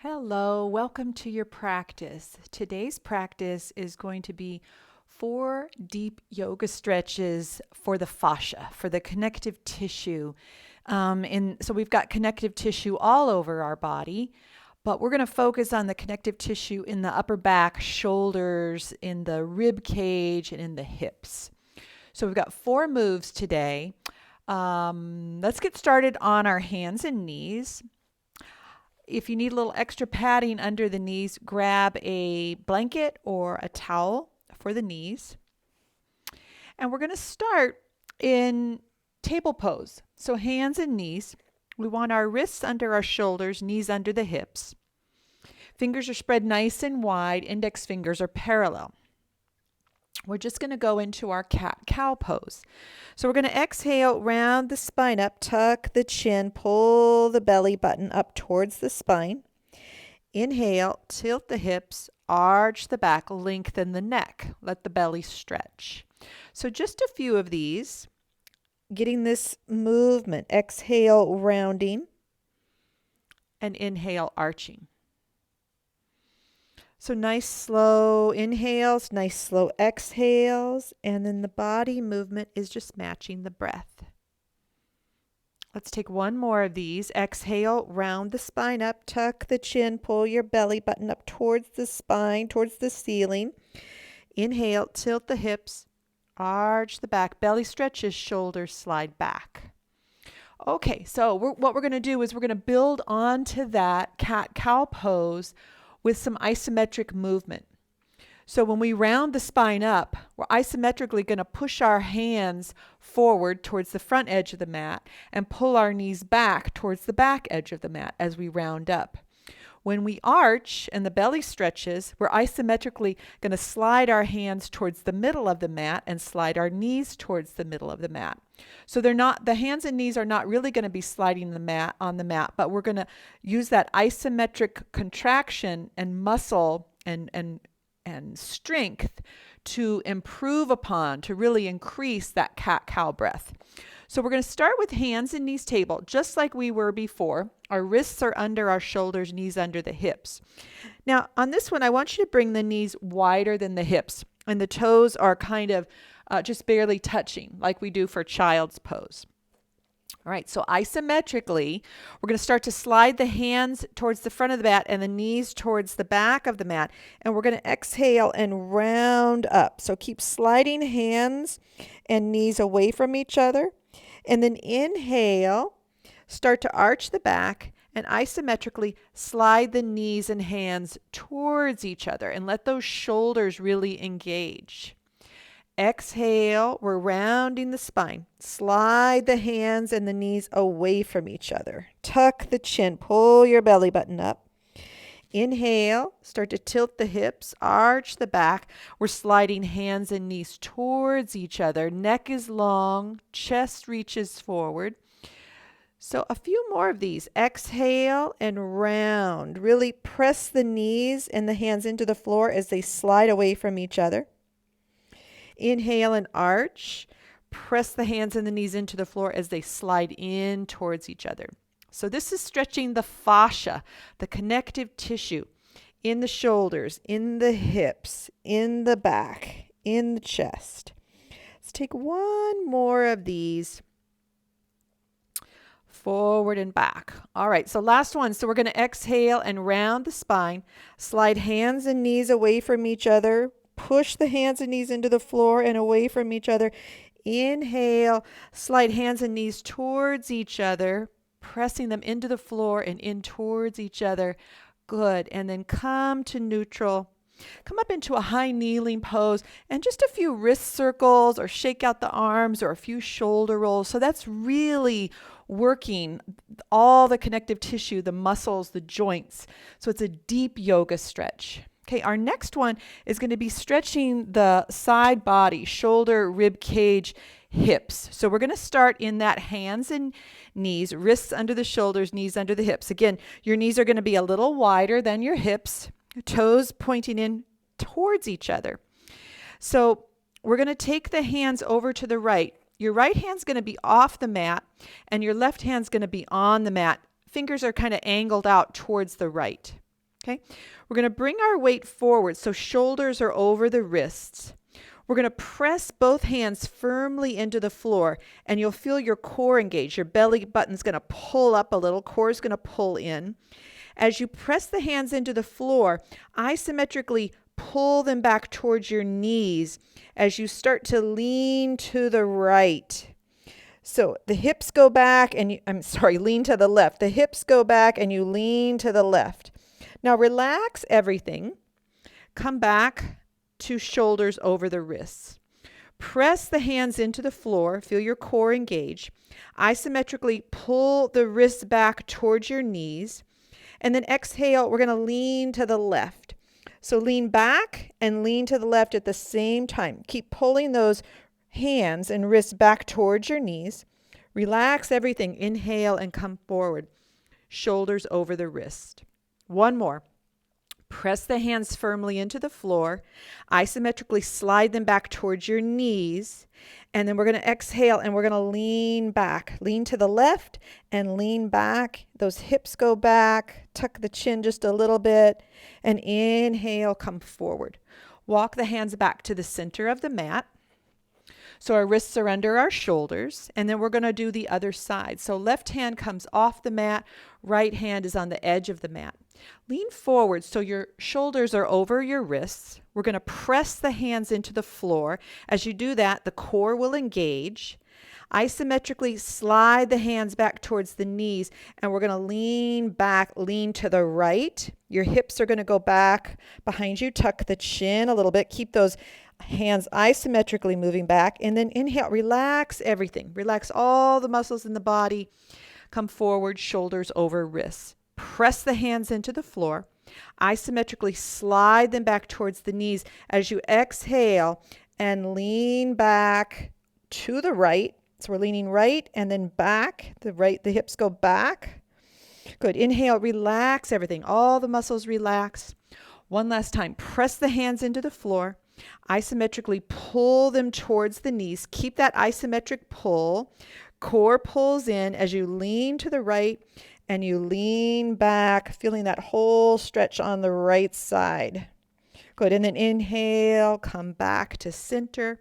Hello, welcome to your practice. Today's practice is going to be 4 deep yoga stretches for the fascia, for the connective tissue. So we've got connective tissue all over our body, but we're going to focus on the connective tissue in the upper back, shoulders, in the rib cage, and in the hips. So we've got 4 moves today. Let's get started on our hands and knees. If you need a little extra padding under the knees, grab a blanket or a towel for the knees. And we're going to start in table pose. So hands and knees. We want our wrists under our shoulders, knees under the hips. Fingers are spread nice and wide. Index fingers are parallel. We're just going to go into our cat-cow pose. So we're going to exhale, round the spine up, tuck the chin, pull the belly button up towards the spine. Inhale, tilt the hips, arch the back, lengthen the neck. Let the belly stretch. So just a few of these, getting this movement. Exhale, rounding, and inhale, arching. So nice slow inhales, nice slow exhales, and then the body movement is just matching the breath. Let's take one more of these. Exhale, round the spine up, tuck the chin, pull your belly button up towards the spine, towards the ceiling. Inhale, tilt the hips, arch the back, belly stretches, shoulders slide back. Okay, so what we're going to do is we're going to build onto that cat-cow pose with some isometric movement. So when we round the spine up, we're isometrically going to push our hands forward towards the front edge of the mat and pull our knees back towards the back edge of the mat as we round up. When we arch and the belly stretches, we're isometrically going to slide our hands towards the middle of the mat and slide our knees towards the middle of the mat. So the hands and knees are not really going to be sliding on the mat, but we're going to use that isometric contraction and muscle and strength to improve upon, to really increase that cat-cow breath. So we're going to start with hands and knees table, just like we were before. Our wrists are under our shoulders, knees under the hips. Now, on this one, I want you to bring the knees wider than the hips, and the toes are kind of just barely touching, like we do for child's pose. All right, so isometrically, we're going to start to slide the hands towards the front of the mat and the knees towards the back of the mat. And we're going to exhale and round up. So keep sliding hands and knees away from each other. And then inhale, start to arch the back and isometrically slide the knees and hands towards each other and let those shoulders really engage. Exhale, we're rounding the spine. Slide the hands and the knees away from each other. Tuck the chin, pull your belly button up. Inhale, start to tilt the hips, arch the back. We're sliding hands and knees towards each other. Neck is long, chest reaches forward. So a few more of these. Exhale and round. Really press the knees and the hands into the floor as they slide away from each other. Inhale and arch. Press the hands and the knees into the floor as they slide in towards each other. So this is stretching the fascia, the connective tissue, in the shoulders, in the hips, in the back, in the chest. Let's take one more of these. Forward and back. All right, so last one. So we're going to exhale and round the spine. Slide hands and knees away from each other. Push the hands and knees into the floor and away from each other. Inhale, slide hands and knees towards each other, pressing them into the floor and in towards each other. Good. And then come to neutral. Come up into a high kneeling pose and just a few wrist circles or shake out the arms or a few shoulder rolls. So that's really working all the connective tissue, the muscles, the joints. So it's a deep yoga stretch. Okay, our next one is going to be stretching the side body, shoulder, rib cage, hips. So we're going to start in that hands and knees, wrists under the shoulders, knees under the hips. Again, your knees are going to be a little wider than your hips, toes pointing in towards each other. So we're going to take the hands over to the right. Your right hand's going to be off the mat, and your left hand's going to be on the mat. Fingers are kind of angled out towards the right. Okay, we're going to bring our weight forward so shoulders are over the wrists. We're going to press both hands firmly into the floor, and you'll feel your core engage. Your belly button's going to pull up a little, core's going to pull in. As you press the hands into the floor, isometrically pull them back towards your knees as you start to lean to the right. So the hips go back and lean to the left. The hips go back and you lean to the left. Now relax everything. Come back to shoulders over the wrists. Press the hands into the floor. Feel your core engage. Isometrically pull the wrists back towards your knees. And then exhale, we're going to lean to the left. So lean back and lean to the left at the same time. Keep pulling those hands and wrists back towards your knees. Relax everything. Inhale and come forward. Shoulders over the wrist. One more. Press the hands firmly into the floor. Isometrically slide them back towards your knees. And then we're going to exhale and we're going to lean back. Lean to the left and lean back. Those hips go back. Tuck the chin just a little bit. And inhale, come forward. Walk the hands back to the center of the mat. So our wrists are under our shoulders, and then we're going to do the other side. So left hand comes off the mat, right hand is on the edge of the mat. Lean forward so your shoulders are over your wrists. We're going to press the hands into the floor. As you do that, the core will engage. Isometrically slide the hands back towards the knees, and we're going to lean back, lean to the right. Your hips are going to go back behind you. Tuck the chin a little bit. Keep those hands isometrically moving back, and then inhale, relax everything. Relax all the muscles in the body. Come forward, shoulders over wrists. Press the hands into the floor. Isometrically slide them back towards the knees as you exhale and lean back to the right. So we're leaning right and then back. The hips go back. Good. Inhale, relax everything. All the muscles relax. One last time. Press the hands into the floor. Isometrically pull them towards the knees. Keep that isometric pull. Core pulls in as you lean to the right and you lean back, feeling that whole stretch on the right side. Good. And then inhale, come back to center.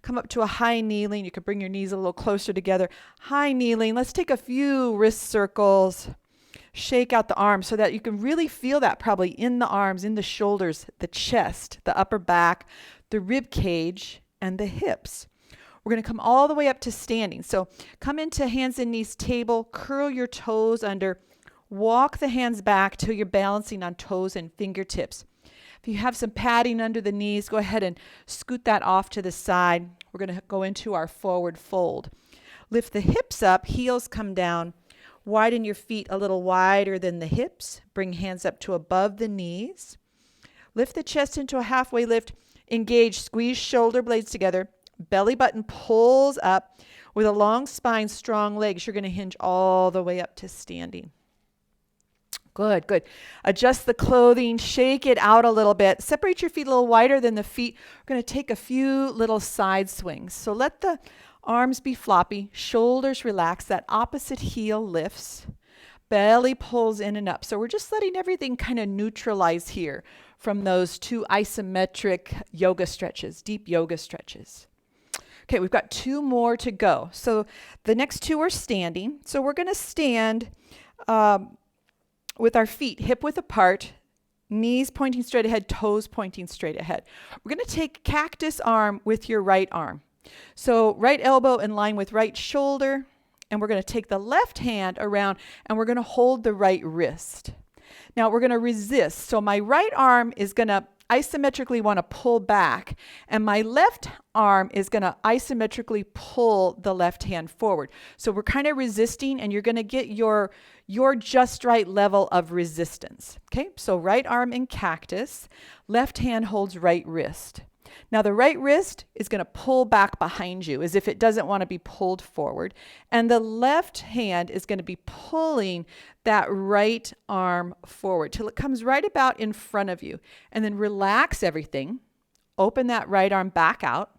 Come up to a high kneeling. You can bring your knees a little closer together. High kneeling. Let's take a few wrist circles. Shake out the arms so that you can really feel that probably in the arms, in the shoulders, the chest, the upper back, the rib cage, and the hips. We're going to come all the way up to standing. So come into hands and knees table, curl your toes under, walk the hands back till you're balancing on toes and fingertips. If you have some padding under the knees, go ahead and scoot that off to the side. We're going to go into our forward fold. Lift the hips up, heels come down. Widen your feet a little wider than the hips. Bring hands up to above the knees. Lift the chest into a halfway lift. Engage, squeeze shoulder blades together. Belly button pulls up. With a long spine, strong legs, you're going to hinge all the way up to standing. Good, good. Adjust the clothing, shake it out a little bit. Separate your feet a little wider than the feet. We're going to take a few little side swings. So let the arms be floppy, shoulders relax, that opposite heel lifts, belly pulls in and up. So we're just letting everything kind of neutralize here from those two isometric yoga stretches, deep yoga stretches. Okay, we've got two more to go. So the next two are standing. So we're going to stand with our feet hip width apart, knees pointing straight ahead, toes pointing straight ahead. We're going to take cactus arm with your right arm. So right elbow in line with right shoulder, and we're going to take the left hand around and we're going to hold the right wrist. Now we're going to resist. So my right arm is going to isometrically want to pull back, and my left arm is going to isometrically pull the left hand forward. So we're kind of resisting, and you're going to get your just right level of resistance. Okay, so right arm in cactus, left hand holds right wrist. Now the right wrist is going to pull back behind you as if it doesn't want to be pulled forward. And the left hand is going to be pulling that right arm forward till it comes right about in front of you. And then relax everything. Open that right arm back out.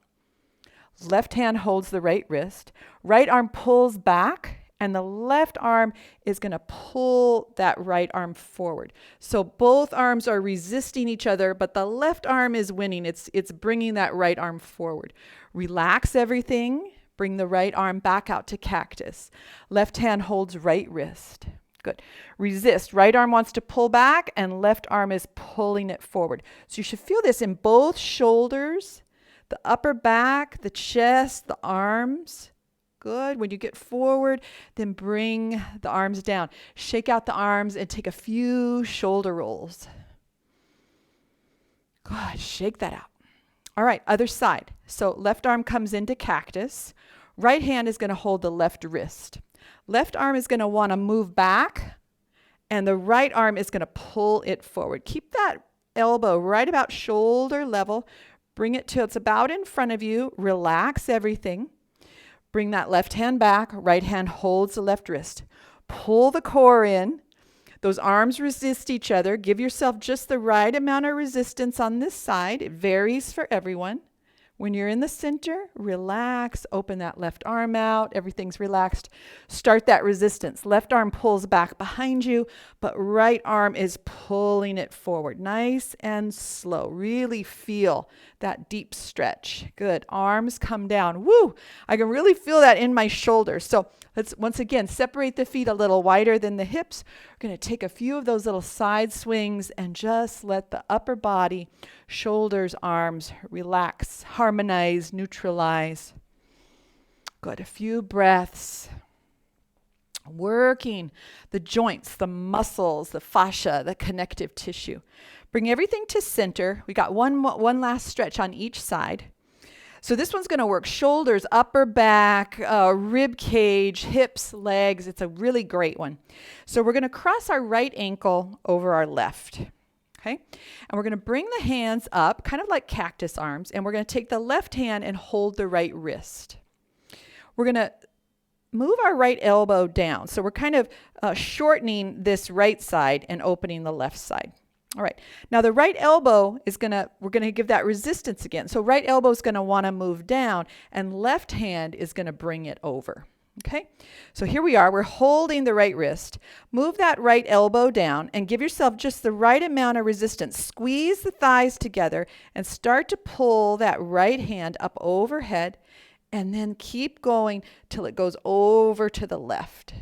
Left hand holds the right wrist. Right arm pulls back and the left arm is going to pull that right arm forward. So both arms are resisting each other, but the left arm is winning. It's bringing that right arm forward. Relax everything. Bring the right arm back out to cactus. Left hand holds right wrist. Good. Resist. Right arm wants to pull back and left arm is pulling it forward. So you should feel this in both shoulders, the upper back, the chest, the arms. Good. When you get forward, then bring the arms down. Shake out the arms and take a few shoulder rolls. Good. Shake that out. All right, other side. So left arm comes into cactus. Right hand is going to hold the left wrist. Left arm is going to want to move back, and the right arm is going to pull it forward. Keep that elbow right about shoulder level. Bring it till it's about in front of you. Relax everything. Bring that left hand back. Right hand holds the left wrist. Pull the core in. Those arms resist each other. Give yourself just the right amount of resistance on this side. It varies for everyone. When you're in the center, relax. Open that left arm out. Everything's relaxed. Start that resistance. Left arm pulls back behind you, but right arm is pulling it forward. Nice and slow. Really feel that deep stretch. Good. Arms come down. Woo! I can really feel that in my shoulders. So let's once again separate the feet a little wider than the hips. We're going to take a few of those little side swings and just let the upper body, shoulders, arms relax, harmonize, neutralize. Good. A few breaths. Working the joints, the muscles, the fascia, the connective tissue. Bring everything to center. We got one last stretch on each side. So this one's going to work shoulders, upper back, rib cage, hips, legs. It's a really great one. So we're going to cross our right ankle over our left. Okay? And we're going to bring the hands up, kind of like cactus arms, and we're going to take the left hand and hold the right wrist. We're going to move our right elbow down. So we're kind of shortening this right side and opening the left side. All right. Now the right elbow we're going to give that resistance again. So right elbow is going to want to move down and left hand is going to bring it over. Okay. So here we are. We're holding the right wrist. Move that right elbow down and give yourself just the right amount of resistance. Squeeze the thighs together and start to pull that right hand up overhead and then keep going till it goes over to the left.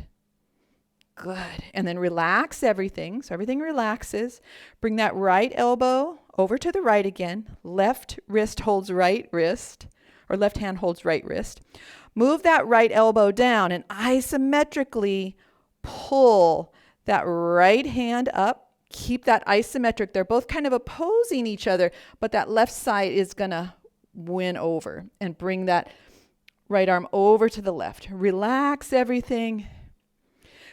Good. And then relax everything. So everything relaxes. Bring that right elbow over to the right again. Left wrist holds right wrist, or left hand holds right wrist. Move that right elbow down and isometrically pull that right hand up. Keep that isometric. They're both kind of opposing each other, but that left side is going to win over and bring that right arm over to the left. Relax everything.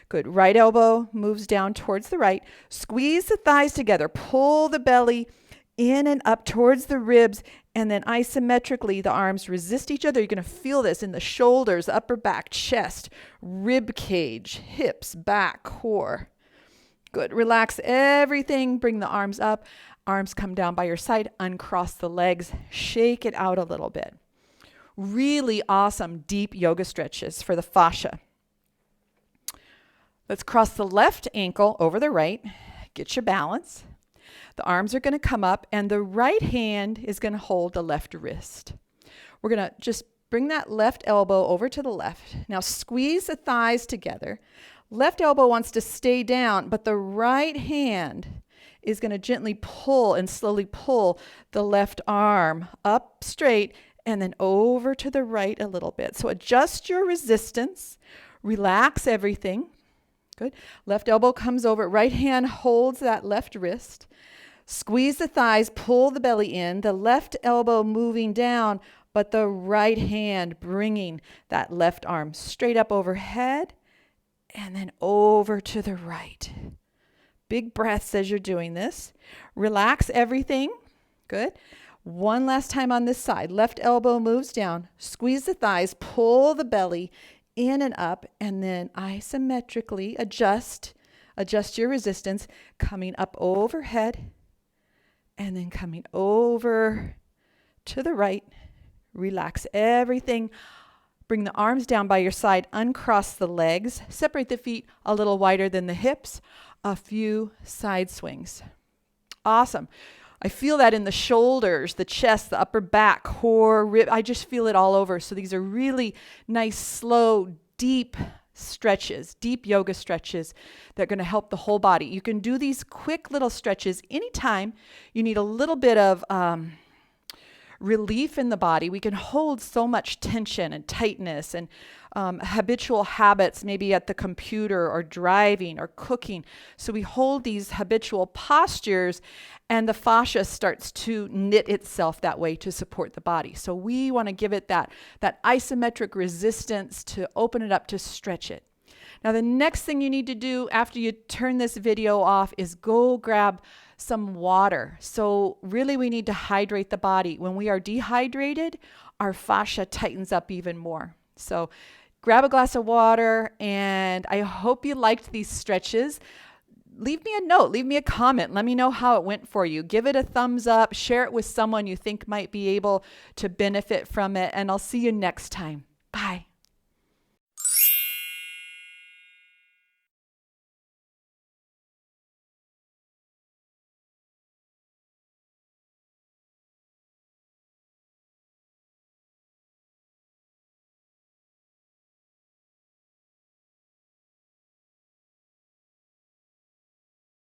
Good. Right elbow moves down towards the right. Squeeze the thighs together. Pull the belly in and up towards the ribs. And then isometrically, the arms resist each other. You're going to feel this in the shoulders, upper back, chest, rib cage, hips, back, core. Good. Relax everything. Bring the arms up. Arms come down by your side. Uncross the legs. Shake it out a little bit. Really awesome deep yoga stretches for the fascia. Let's cross the left ankle over the right. Get your balance. The arms are going to come up and the right hand is going to hold the left wrist. We're going to just bring that left elbow over to the left. Now squeeze the thighs together. Left elbow wants to stay down, but the right hand is going to gently pull and slowly pull the left arm up straight and then over to the right a little bit. So adjust your resistance. Relax everything. Good. Left elbow comes over. Right hand holds that left wrist. Squeeze the thighs, pull the belly in. The left elbow moving down, but the right hand bringing that left arm straight up overhead and then over to the right. Big breaths as you're doing this. Relax everything. Good. One last time on this side. Left elbow moves down. Squeeze the thighs, pull the belly in and up, and then isometrically adjust your resistance, coming up overhead and then coming over to the right. Relax everything. Bring the arms down by your side, uncross the legs, separate the feet a little wider than the hips, a few side swings. Awesome. I feel that in the shoulders, the chest, the upper back, core, rib. I just feel it all over. So these are really nice, slow, deep stretches, deep yoga stretches that are going to help the whole body. You can do these quick little stretches anytime you need a little bit of relief in the body. We can hold so much tension and tightness and habitual habits, maybe at the computer or driving or cooking. So we hold these habitual postures and the fascia starts to knit itself that way to support the body. So we want to give it that isometric resistance to open it up, to stretch it. Now the next thing you need to do after you turn this video off is go grab some water. So really we need to hydrate the body. When we are dehydrated, our fascia tightens up even more. So grab a glass of water, and I hope you liked these stretches. Leave me a note, leave me a comment. Let me know how it went for you. Give it a thumbs up, share it with someone you think might be able to benefit from it, and I'll see you next time.